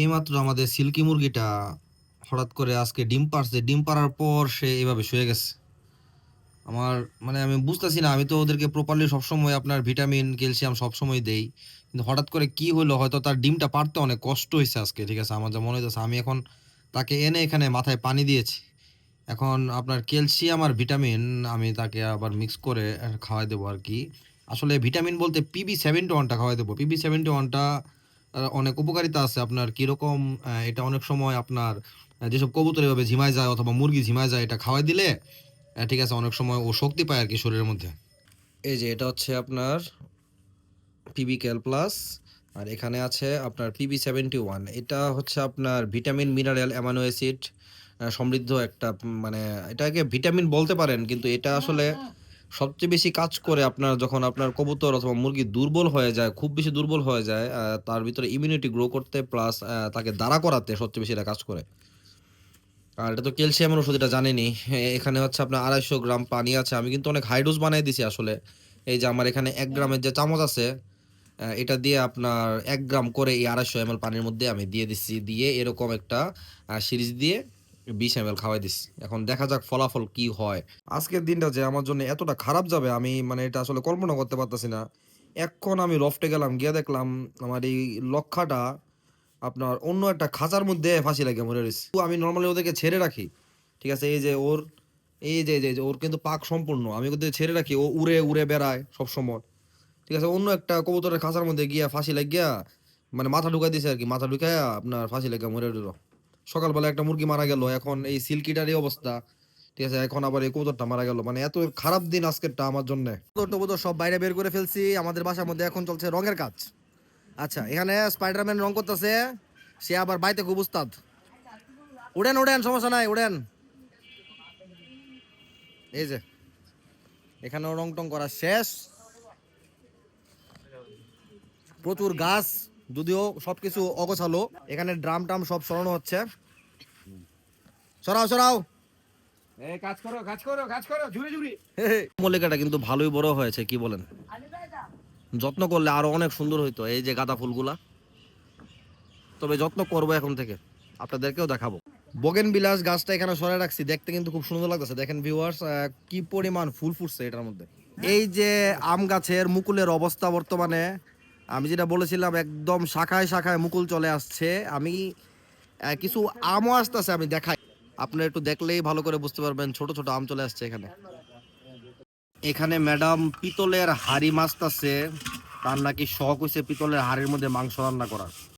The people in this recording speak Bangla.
এইমাত্র আমাদের সিল্কি মুরগিটা হঠাৎ করে আজকে ডিম পাড়ছে। ডিম পাড়ার পর সে এভাবে শুয়ে গেছে। আমার মানে আমি বুঝতেছি না, আমি তো ওদেরকে প্রপারলি সবসময় আপনার ভিটামিন ক্যালসিয়াম সবসময় দেই, কিন্তু হঠাৎ করে কি হলো, হয়তো তার ডিমটা পাড়তে অনেক কষ্ট হয়েছে আজকে। ঠিক আছে, আমার যা মনে হচ্ছে, আমি এখন তাকে এনে এখানে মাথায় পানি দিয়েছি। এখন আপনার ক্যালসিয়াম আর ভিটামিন আমি তাকে আবার মিক্স করে খাওয়াই দেবো আর কি। আসলে ভিটামিন বলতে PB71টা খাওয়াই দেবো। PB71টা অনেক উপকারিতা আছে। আপনার কিরকম, এটা অনেক সময় আপনার যেসব কবুতর এভাবে ঝিমায় যায় অথবা মুরগি ঝিমায় যায়, এটা খাওয়াই দিলে ঠিক আছে, অনেক সময় ও শক্তি পায় আর কি শরীরের মধ্যে। এই যে এটা হচ্ছে আপনার পিবি ক্যাল প্লাস, আর এখানে আছে আপনার PB71। এটা হচ্ছে আপনার ভিটামিন মিনারেল অ্যামাইনো অ্যাসিড সমৃদ্ধ একটা মানে এটাকে ভিটামিন বলতে পারেন, কিন্তু এটা আসলে সবচেয়ে বেশি কাজ করে আপনার যখন আপনার কবুতর অথবা মুরগি দুর্বল হয়ে যায়, খুব বেশি দুর্বল হয়ে যায়, তার ভিতরে ইমিউনিটি গ্রো করতে প্লাস তাকে দাঁড়া করাতে সবচেয়ে বেশি এটা কাজ করে। আর এটা তো ক্যালসিয়ামের ওষুধ, এটা জানেনি। এখানে হচ্ছে আপনার 250 গ্রাম পানি আছে। আমি কিন্তু অনেক হাই ডোজ বানাই দিছি আসলে। এই যে আমার এখানে 1 গ্রামের যে চামচ আছে, এটা দিয়ে আপনার 1 গ্রাম করে এই 250 ml পানির মধ্যে আমি দিয়ে দিচ্ছি, দিয়ে এরকম একটা সিরিজ দিয়ে 20 ml খাওয়াই দিচ্ছি। এখন দেখা যাক ফলাফল কি হয়। আজকের দিনটা যে আমার জন্য এতটা খারাপ যাবে, আমি মানে এটা আসলে কল্পনা করতে পারতেছি না। এখন আমি লফটে গেলাম, গিয়ে দেখলাম আমার এই লক্ষাটা আপনার অন্য একটা খাঁচার মধ্যে ফাঁসি লাগে মরে রয়েছে। তো আমি নর্মালি ওদেরকে ছেড়ে রাখি, ঠিক আছে, এই যে ওর এই যে ওর কিন্তু পাক সম্পূর্ণ, আমি ওদের ছেড়ে রাখি, ও উড়ে উড়ে বেড়ায় সব সময়। ঠিক আছে, অন্য একটা কবুতরের খাঁচার মধ্যে গিয়া ফাঁসি লাগিয়া মানে মাথা ঢুকাই দিছে আর কি, মাথা ঢুকাইয়া আপনার ফাঁসি লাগিয়া মরে রইল। সকালবেলা একটা মুরগি মারা গেল, এখন এই সিল্কিটারই অবস্থা। ঠিক আছে, এখন আবার এই কবুতরটা মারা গেল, মানে এত খারাপ দিন আজকেরটা আমার জন্য। কবুতর টবুতর সব বাইরে বের করে ফেলছি, আমাদের বাসার মধ্যে এখন চলছে রঙের কাজ। আচ্ছা, এখানে স্পাইডারম্যান রং করতেছে, সে আবার বাইতে খুব উস্তাদ। উড়েন উড়েন, সমস্যা নাই, উড়েন। এই যে এখানেও রং টং করা শেষ, প্রচুর গাছ, যদিও সবকিছু অগোছালো। এখানে ড্রাম টাম সব সরানো হচ্ছে, সরাও সরাও। মল্লিকাটা কিন্তু ভালোই বড় হয়েছে, কি বলেন? যত্ন করলে আরো অনেক সুন্দর হইতো এই যে গাঁদা ফুলগুলা। তবে যত্ন করবো এখন থেকে, আপনাদেরকেও দেখাবো। বগেন বিলাস গাছটা এখানে সরাই রাখছি, দেখতে কিন্তু খুব সুন্দর লাগতেছে। দেখেন ভিউয়ার্স, কি পরিমাণ ফুল ফুটছে এটার মধ্যে। এই যে আম গাছের মুকুলের অবস্থা বর্তমানে, আমি যেটা বলেছিলাম একদম শাখায় শাখায় মুকুল চলে আসছে। আমি কিছু আমও আসতেছে, আমি দেখাই, আপনি একটু দেখলেই ভালো করে বুঝতে পারবেন। ছোট ছোট আম চলে আসছে এখানে। এখানে ম্যাডাম পিতলের হাড়ি মাছতাছে, তার নাকি শখ হয়েছে পিতলের হাড়ির মধ্যে মাংস রান্না করার।